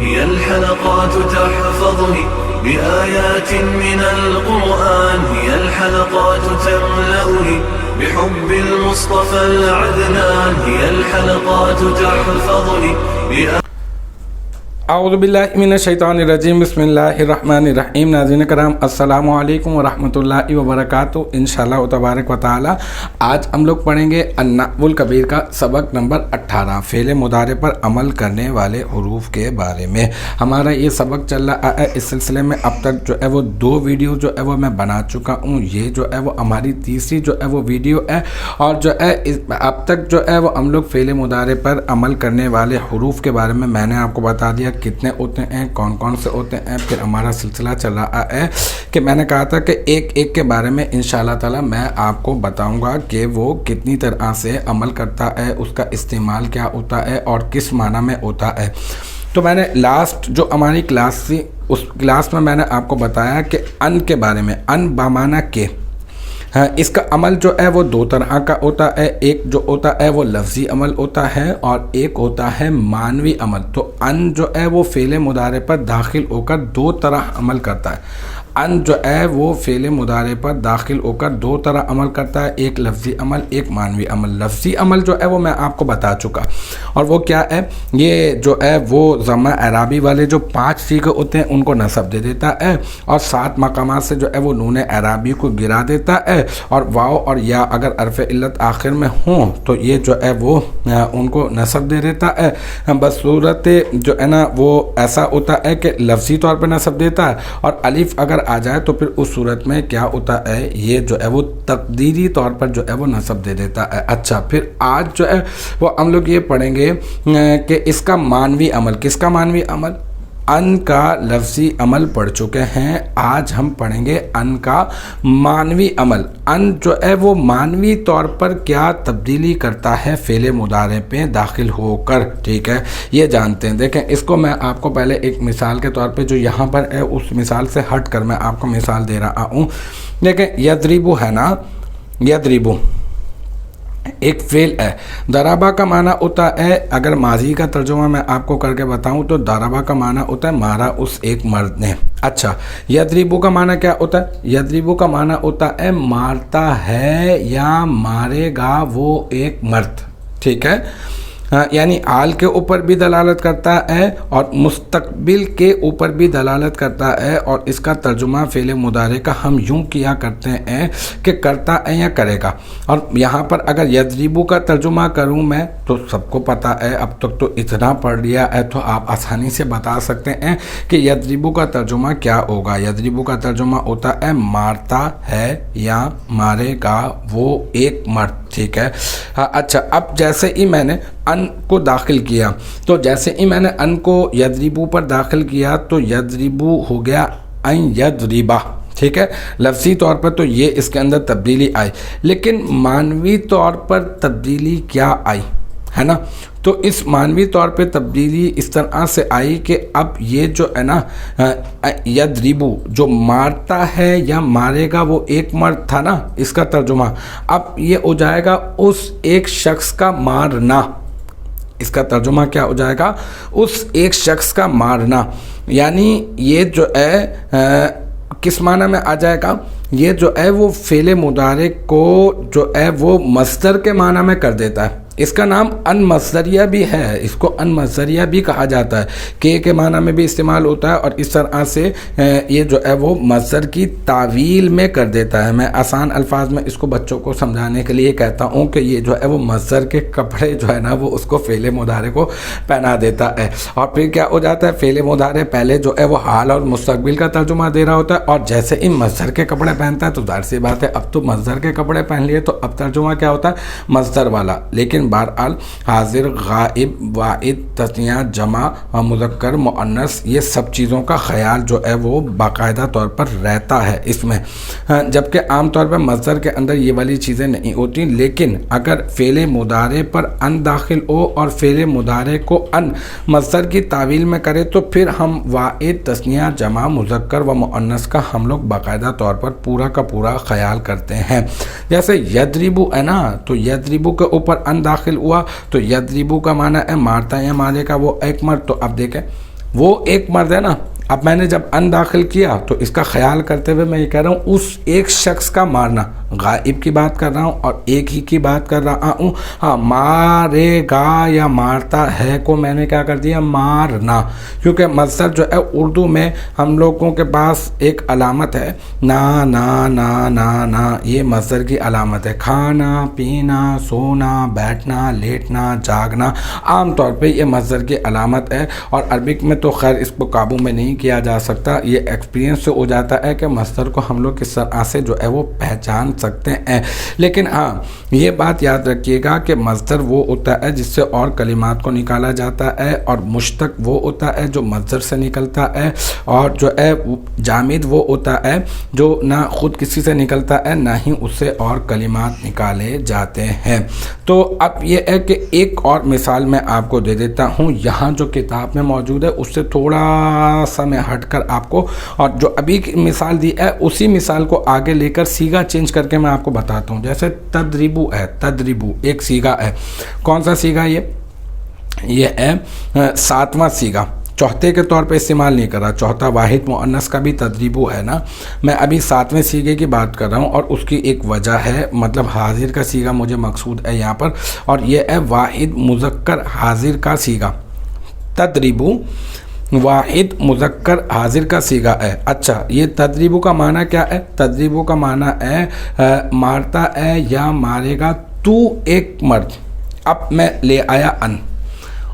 هي الحلقات تحفظني بآيات من القرآن، هي الحلقات تملأني بحب المصطفى العدنان، هي الحلقات تحفظني اعوذ باللہ من الشیطان الرجیم، بسم اللہ الرحمن الرحیم۔ ناظرین کرام، السلام علیکم ورحمۃ اللہ وبرکاتہ۔ انشاءاللہ تبارک و تعالی آج ہم لوگ پڑھیں گے النحو الکبیر کا سبق نمبر 18، فعل مضارع پر عمل کرنے والے حروف کے بارے میں۔ ہمارا یہ سبق چل رہا ہے، اس سلسلے میں اب تک جو ہے وہ 2 ویڈیو جو ہے وہ میں بنا چکا ہوں۔ یہ جو ہے وہ ہماری تیسری جو ہے وہ ویڈیو ہے، اور جو ہے اب تک جو ہے وہ ہم لوگ فعل مضارع پر عمل کرنے والے حروف کے بارے میں نے آپ کو بتا دیا کتنے ہوتے ہیں، کون کون سے ہوتے ہیں۔ پھر ہمارا سلسلہ چل رہا ہے کہ میں نے کہا تھا کہ ایک ایک کے بارے میں انشاءاللہ تعالی میں آپ کو بتاؤں گا کہ وہ کتنی طرح سے عمل کرتا ہے، اس کا استعمال کیا ہوتا ہے اور کس معنی میں ہوتا ہے۔ تو میں نے لاسٹ جو ہماری کلاس تھی اس کلاس میں نے آپ کو بتایا کہ ان کے بارے میں، ان بمعنی کے، اس کا عمل جو ہے وہ 2 طرح کا ہوتا ہے۔ ایک جو ہوتا ہے وہ لفظی عمل ہوتا ہے اور ایک ہوتا ہے معنوی عمل۔ تو ان جو ہے وہ فعل مضارع پر داخل ہو کر 2 طرح عمل کرتا ہے۔ ان جو ہے وہ فعل مضارع پر داخل ہو کر 2 طرح عمل کرتا ہے، ایک لفظی عمل، ایک معنوی عمل۔ لفظی عمل جو ہے وہ میں آپ کو بتا چکا، اور وہ کیا ہے، یہ جو ہے وہ ضمہ اعرابی والے جو 5 صیغے ہوتے ہیں ان کو نصب دے دیتا ہے، اور 7 مقامات سے جو ہے وہ نون اعرابی کو گرا دیتا ہے، اور واو اور یا اگر حرف علت آخر میں ہوں تو یہ جو ہے وہ ان کو نصب دے دیتا ہے۔ بس صورت جو ہے نا وہ ایسا ہوتا ہے کہ لفظی طور پر نصب دیتا ہے، اور الف اگر آ جائے تو پھر اس صورت میں کیا ہوتا ہے، یہ جو ہے وہ تقدیری طور پر جو ہے وہ نصب دے دیتا ہے۔ اچھا، پھر آج جو ہے وہ ہم لوگ یہ پڑھیں گے کہ اس کا معنوی عمل، کس کا معنوی عمل؟ ان کا لفظی عمل پڑھ چکے ہیں، آج ہم پڑھیں گے ان کا معنوی عمل۔ ان جو ہے وہ معنوی طور پر کیا تبدیلی کرتا ہے فعل مضارع پہ داخل ہو کر، ٹھیک ہے، یہ جانتے ہیں۔ دیکھیں، اس کو میں آپ کو پہلے ایک مثال کے طور پہ جو یہاں پر ہے اس مثال سے ہٹ کر میں آپ کو مثال دے رہا ہوں۔ دیکھیں، یضربو ہے نا، یضربو ایک فعل ہے۔ ضربہ کا معنی ہوتا ہے، اگر ماضی کا ترجمہ میں آپ کو کر کے بتاؤں تو ضربہ کا معنی ہوتا ہے مارا اس ایک مرد نے۔ اچھا، یضربو کا معنی کیا ہوتا ہے؟ یضربو کا معنی ہوتا ہے مارتا ہے یا مارے گا وہ ایک مرد، ٹھیک ہے، یعنی حال کے اوپر بھی دلالت کرتا ہے اور مستقبل کے اوپر بھی دلالت کرتا ہے، اور اس کا ترجمہ فعل مضارع کا ہم یوں کیا کرتے ہیں کہ کرتا ہے یا کرے گا۔ اور یہاں پر اگر یضربو کا ترجمہ کروں میں تو سب کو پتہ ہے، اب تک تو اتنا پڑھ لیا ہے تو آپ آسانی سے بتا سکتے ہیں کہ یضربو کا ترجمہ کیا ہوگا۔ یضربو کا ترجمہ ہوتا ہے مارتا ہے یا مارے گا وہ ایک مرد، ٹھیک ہے۔ اچھا، اب جیسے ہی میں نے ان کو داخل کیا، تو جیسے ہی میں نے ان کو یضربو پر داخل کیا تو یضربو ہو گیا ان یضربا، ٹھیک ہے۔ لفظی طور پر تو یہ اس کے اندر تبدیلی آئی، لیکن معنوی طور پر تبدیلی کیا آئی ہے نا؟ تو اس معنوی طور پہ تبدیلی اس طرح سے آئی کہ اب یہ جو ہے نا یضربو جو مارتا ہے یا مارے گا وہ ایک مرد تھا نا، اس کا ترجمہ اب یہ ہو جائے گا اس ایک شخص کا مارنا۔ اس کا ترجمہ کیا ہو جائے گا؟ اس ایک شخص کا مارنا، یعنی یہ جو ہے کس معنی میں آ جائے گا؟ یہ جو ہے وہ فعل مضارع کو جو ہے وہ مصدر کے معنی میں کر دیتا ہے۔ اس کا نام ان مصدریہ بھی ہے، اس کو ان مصدریہ بھی کہا جاتا ہے، کے معنی میں بھی استعمال ہوتا ہے، اور اس طرح سے یہ جو ہے وہ مصدر کی تعویل میں کر دیتا ہے۔ میں آسان الفاظ میں اس کو بچوں کو سمجھانے کے لیے کہتا ہوں کہ یہ جو ہے وہ مصدر کے کپڑے جو ہے نا وہ اس کو فعل مضارع کو پہنا دیتا ہے، اور پھر کیا ہو جاتا ہے، فعل مضارع پہلے جو ہے وہ حال اور مستقبل کا ترجمہ دے رہا ہوتا ہے، اور جیسے ہی مصدر کے کپڑے پہنتا ہے تو ظاہر سی بات ہے اب تو مصدر کے کپڑے پہن لیے تو اب ترجمہ کیا ہوتا ہے، مصدر والا۔ لیکن بہرحال حاضر، غائب، واحد، تثنیہ، جمع، مذکر، مؤنث، یہ سب چیزوں کا خیال جو ہے وہ باقاعدہ طور پر رہتا ہے اس میں، جبکہ عام طور پر مصدر کے اندر یہ والی چیزیں نہیں ہوتی۔ لیکن اگر فعل مضارع پر ان داخل ہو اور فعل مضارع کو ان مصدر کی تعویل میں کرے تو پھر ہم واحد، تثنیہ، جمع، مذکر و مؤنث کا ہم لوگ باقاعدہ طور پر پورا کا پورا خیال کرتے ہیں۔ جیسے یضربو ہے نا، تو یضربو کے اوپر ان داخل ہوا تو یضربو کا معنی ہے مارتا ہے یا مارے کا وہ ایک مرد۔ تو اب دیکھیں وہ ایک مرد ہے نا. اب میں نے جب ان داخل کیا تو اس کا خیال کرتے ہوئے میں یہ کہہ رہا ہوں اس ایک شخص کا مارنا, غائب کی بات کر رہا ہوں اور ایک ہی کی بات کر رہا ہوں. ہاں, مارے گا یا مارتا ہے کو میں نے کیا کر دیا, مارنا, کیونکہ مصدر جو ہے اردو میں ہم لوگوں کے پاس ایک علامت ہے نا نا نا نا نا, یہ مصدر کی علامت ہے. کھانا پینا سونا بیٹھنا لیٹنا جاگنا عام طور پہ یہ مصدر کی علامت ہے, اور عربک میں تو خیر اس کو قابو میں نہیں کیا جا سکتا. یہ ایکسپیرینس سے ہو جاتا ہے کہ مصدر کو ہم لوگ کس طرح سے جو ہے وہ پہچان سکتے ہیں. لیکن ہاں یہ بات یاد رکھیے گا کہ مصدر وہ ہوتا ہے جس سے اور کلمات کو نکالا جاتا ہے, اور مشتق وہ ہوتا ہے جو مصدر سے نکلتا ہے, اور جو ہے جامد وہ ہوتا ہے جو نہ خود کسی سے نکلتا ہے نہ ہی اس سے اور کلمات نکالے جاتے ہیں. تو اب یہ ہے کہ ایک اور مثال میں آپ کو دے دیتا ہوں, یہاں جو کتاب میں موجود ہے اس سے تھوڑا سا میں ہٹ کر آپ کو, اور جو ابھی مثال دی ہے اسی مثال کو آگے لے کر سیگا چینج کر کے میں آپ کو بتاتا ہوں. جیسے تدریبو ہے, تدریبو ایک سیگا ہے. کون سا سیگا یہ ہے 7واں سیگا, چوتھے کے طور پہ استعمال نہیں کر رہا. چوتھا واحد مؤنث کا بھی تدریبو ہے نا, میں ابھی 7ویں سیگے کی بات کر رہا ہوں, اور اس کی ایک وجہ ہے, مطلب حاضر کا سیگا مجھے مقصود ہے یہاں پر, اور یہ ہے واحد مذکر حاضر کا سیگا. تدریبو واحد مذکر حاضر کا سیگا ہے. اچھا, یہ تدریبو کا معنی کیا ہے؟ تدریبو کا معنی ہے مارتا ہے یا مارے گا تو ایک مرد. اب میں لے آیا ان,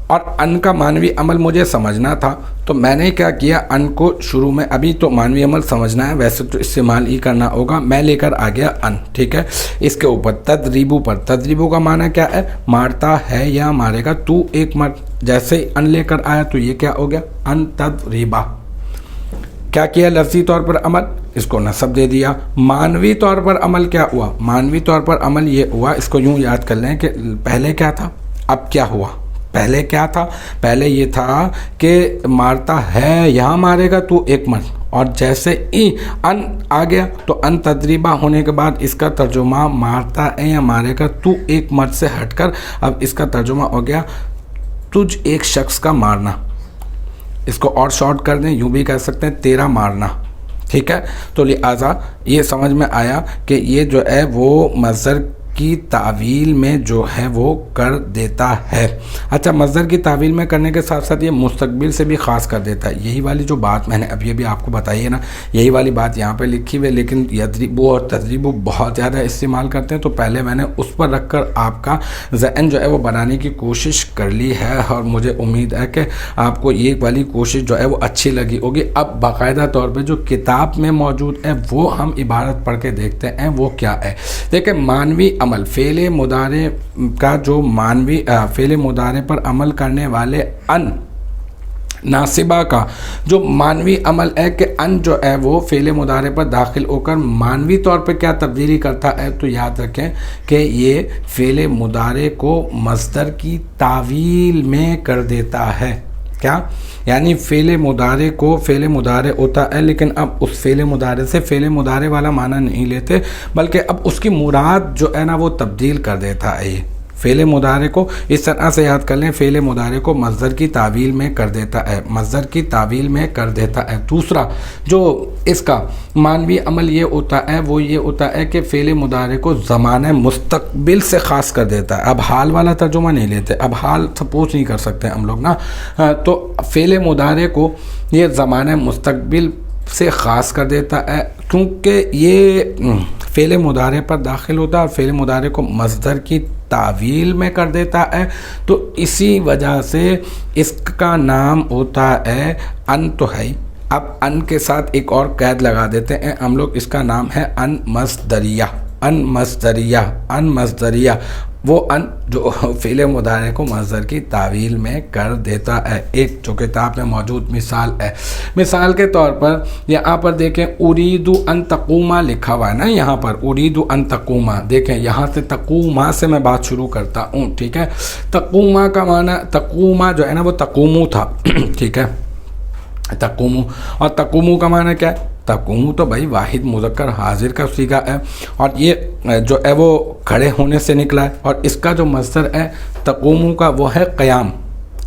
اور ان کا معنوی عمل مجھے سمجھنا تھا, تو میں نے کیا کیا, ان کو شروع میں, ابھی تو معنوی عمل سمجھنا ہے, ویسے تو استعمال ہی کرنا ہوگا, میں لے کر آ گیا ان. ٹھیک ہے, اس کے اوپر تدریبو پر. تدریبو کا معنی کیا ہے؟ مارتا ہے یا مارے گا تو ایک مرد. جیسے ہی ان لے کر آیا تو یہ کیا ہو گیا, ان تدریبا. کیا کیا لفظی طور پر عمل, اس کو نصب دے دیا. معنوی طور پر عمل کیا ہوا؟ معنوی طور پر عمل یہ ہوا, اس کو یوں یاد کر لیں کہ پہلے کیا تھا اب کیا ہوا. پہلے کیا تھا؟ پہلے یہ تھا کہ مارتا ہے یا مارے گا تو ایک مرد, اور جیسے ہی ان آ گیا تو ان تدریبہ ہونے کے بعد اس کا ترجمہ مارتا ہے یا مارے گا تو ایک مرد سے ہٹ کر اب اس کا ترجمہ ہو گیا تجھ ایک شخص کا مارنا. اس کو اور شارٹ کر دیں, یوں بھی کہہ سکتے ہیں تیرا مارنا. ٹھیک ہے, تو لہٰذا یہ سمجھ میں آیا کہ یہ جو ہے وہ مصدر کی تعویل میں جو ہے وہ کر دیتا ہے. اچھا, مصدر کی تعویل میں کرنے کے ساتھ ساتھ یہ مستقبل سے بھی خاص کر دیتا ہے. یہی والی جو بات میں نے اب یہ بھی آپ کو بتائی ہے نا, یہی والی بات یہاں پہ لکھی ہوئی ہے, لیکن یدریبو اور تدریبو بہت زیادہ استعمال کرتے ہیں, تو پہلے میں نے اس پر رکھ کر آپ کا ذہن جو ہے وہ بنانے کی کوشش کر لی ہے, اور مجھے امید ہے کہ آپ کو یہ والی کوشش جو ہے وہ اچھی لگی ہوگی. اب باقاعدہ طور پہ جو کتاب میں موجود ہے وہ ہم عبارت پڑھ کے دیکھتے ہیں وہ کیا ہے. دیکھیں, مانوی عمل, فعل مضارع کا جو مانوی فعل مضارع پر عمل کرنے والے ان ناصبہ کا جو مانوی عمل ہے کہ ان جو ہے وہ فعل مضارع پر داخل ہو کر مانوی طور پہ کیا تبدیلی کرتا ہے, تو یاد رکھیں کہ یہ فعل مضارع کو مصدر کی تعویل میں کر دیتا ہے. کیا یعنی فعل مضارع کو فعل مضارع ہوتا ہے, لیکن اب اس فعل مضارع سے فعل مضارع والا معنی نہیں لیتے, بلکہ اب اس کی مراد جو ہے نا وہ تبدیل کر دیتا ہے. یہ فعل مضارع کو اس طرح سے یاد کر لیں, فعل مضارع کو مصدر کی تعویل میں کر دیتا ہے, مصدر کی تعویل میں کر دیتا ہے. دوسرا جو اس کا مانوی عمل یہ ہوتا ہے وہ یہ ہوتا ہے کہ فعل مضارع کو زمانہ مستقبل سے خاص کر دیتا ہے. اب حال والا ترجمہ نہیں لیتے, اب حال سپوز نہیں کر سکتے ہم لوگ نا, تو فعل مضارع کو یہ زمانہ مستقبل سے خاص کر دیتا ہے, کیونکہ یہ فعل مضارع پر داخل ہوتا ہے اور فعل مضارع کو مصدر کی تعویل میں کر دیتا ہے. تو اسی وجہ سے اس کا نام ہوتا ہے ان. تو ہے, اب ان کے ساتھ ایک اور قید لگا دیتے ہیں ہم لوگ, اس کا نام ہے ان مصدریہ. ان مصدریہ, ان مصدریہ, وہ ان جو فعل مضارع کو مصدر کی تعویل میں کر دیتا ہے. ایک جو کتاب میں موجود مثال ہے, مثال کے طور پر یہاں پر دیکھیں اریدو ان تقوما لکھا ہوا ہے نا, یہاں پر اریدو ان تقوما. دیکھیں یہاں سے تقوما سے میں بات شروع کرتا ہوں. ٹھیک ہے, تقوما کا معنی, تقوما جو ہے نا وہ تقومو تھا. ٹھیک ہے, تقومو, اور تقومو کا معنی کیا ہے؟ تقومو تو بھائی واحد مذکر حاضر کا صیغہ ہے, اور یہ جو ہے وہ کھڑے ہونے سے نکلا ہے, اور اس کا جو مصدر ہے تقومو کا وہ ہے قیام.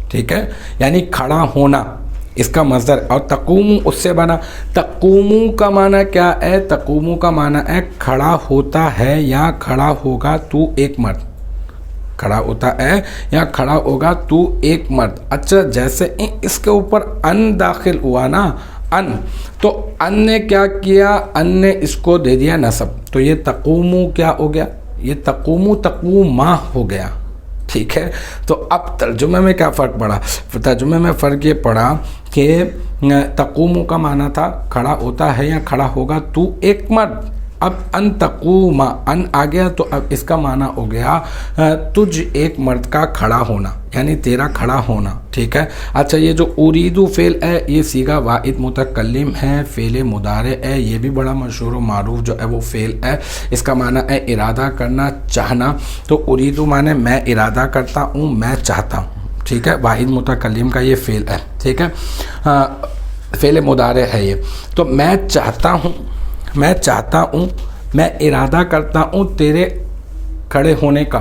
ٹھیک ہے, یعنی کھڑا ہونا. اس کا مصدر، اور تقومو اس سے بنا۔ تقومو کا معنی کیا ہے؟ تقومو کا معنی ہے کھڑا ہوتا ہے یا کھڑا ہوگا تو ایک مرد، کھڑا ہوتا ہے یا کھڑا ہوگا تو ایک مرد۔ اچھا جیسے اس کے اوپر ان داخل ہوا نا، ان، تو ان نے کیا کیا؟ ان نے اس کو دے دیا نصب، تو یہ تقومو کیا ہو گیا؟ یہ تقومو تقوما ہو گیا، ٹھیک ہے۔ تو اب ترجمے میں کیا فرق پڑا؟ ترجمے میں فرق یہ پڑا کہ تقومو کا معنی تھا کھڑا ہوتا ہے یا کھڑا ہوگا تو ایک مرد، اب ان تقوما، ان آ گیا تو اب اس کا معنی ہو گیا تجھ ایک مرد کا کھڑا ہونا، یعنی تیرا کھڑا ہونا، ٹھیک ہے۔ اچھا یہ جو اریدو فعل ہے یہ صیغہ واحد متکلم ہے، فعل مضارع ہے، یہ بھی بڑا مشہور و معروف جو ہے وہ فعل ہے، اس کا معنی ہے ارادہ کرنا، چاہنا۔ تو اریدو معنی میں ارادہ کرتا ہوں، میں چاہتا ہوں، ٹھیک ہے، واحد متکلم کا یہ فعل ہے، ٹھیک ہے، فعل مضارع ہے یہ۔ تو میں چاہتا ہوں، میں چاہتا ہوں، میں ارادہ کرتا ہوں تیرے کھڑے ہونے کا،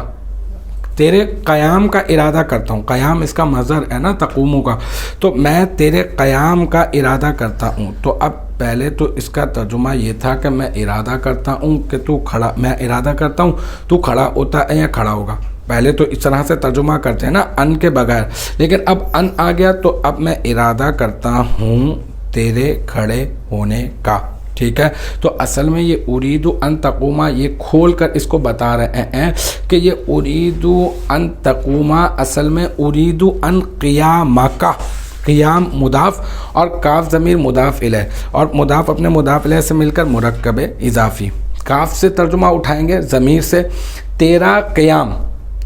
تیرے قیام کا ارادہ کرتا ہوں، قیام اس کا مصدر ہے نا تقومو کا، تو میں تیرے قیام کا ارادہ کرتا ہوں۔ تو اب پہلے تو اس کا ترجمہ یہ تھا کہ میں ارادہ کرتا ہوں کہ تو کھڑا، میں ارادہ کرتا ہوں تو کھڑا ہوتا ہے یا کھڑا ہوگا، پہلے تو اس طرح سے ترجمہ کرتے ہیں نا ان کے بغیر، لیکن اب ان آ گیا تو اب میں ارادہ کرتا ہوں تیرے کھڑے ہونے کا، ٹھیک ہے۔ تو اصل میں یہ اریدو ان تقوما، یہ کھول کر اس کو بتا رہے ہیں کہ یہ اریدو ان تقوما اصل میں اریدو ان قیامکا، قیام مضاف اور کاف ضمیر مضاف الیہ، اور مضاف اپنے مضاف الیہ سے مل کر مرکب اضافی، کاف سے ترجمہ اٹھائیں گے ضمیر سے، تیرا قیام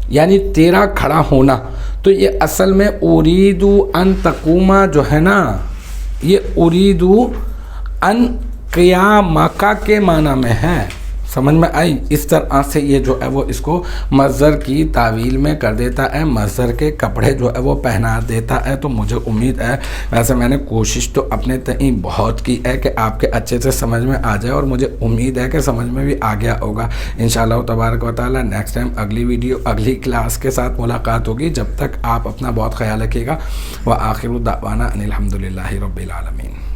یعنی تیرا کھڑا ہونا۔ تو یہ اصل میں اریدو ان تقوما جو ہے نا، یہ اریدو ان قیامکا کے معنی میں ہے، سمجھ میں آئی؟ اس طرح سے یہ جو ہے وہ اس کو مصدر کی تعویل میں کر دیتا ہے، مصدر کے کپڑے جو ہے وہ پہنا دیتا ہے۔ تو مجھے امید ہے، ویسے میں نے کوشش تو اپنے تئیں بہت کی ہے کہ آپ کے اچھے سے سمجھ میں آ جائے، اور مجھے امید ہے کہ سمجھ میں بھی آ گیا ہوگا انشاءاللہ تبارک و تعالی۔ نیکسٹ ٹائم اگلی ویڈیو اگلی کلاس کے ساتھ ملاقات ہوگی، جب تک آپ اپنا بہت خیال رکھیے گا۔ وآخر دعوانا ان الحمدللہ رب العالمین۔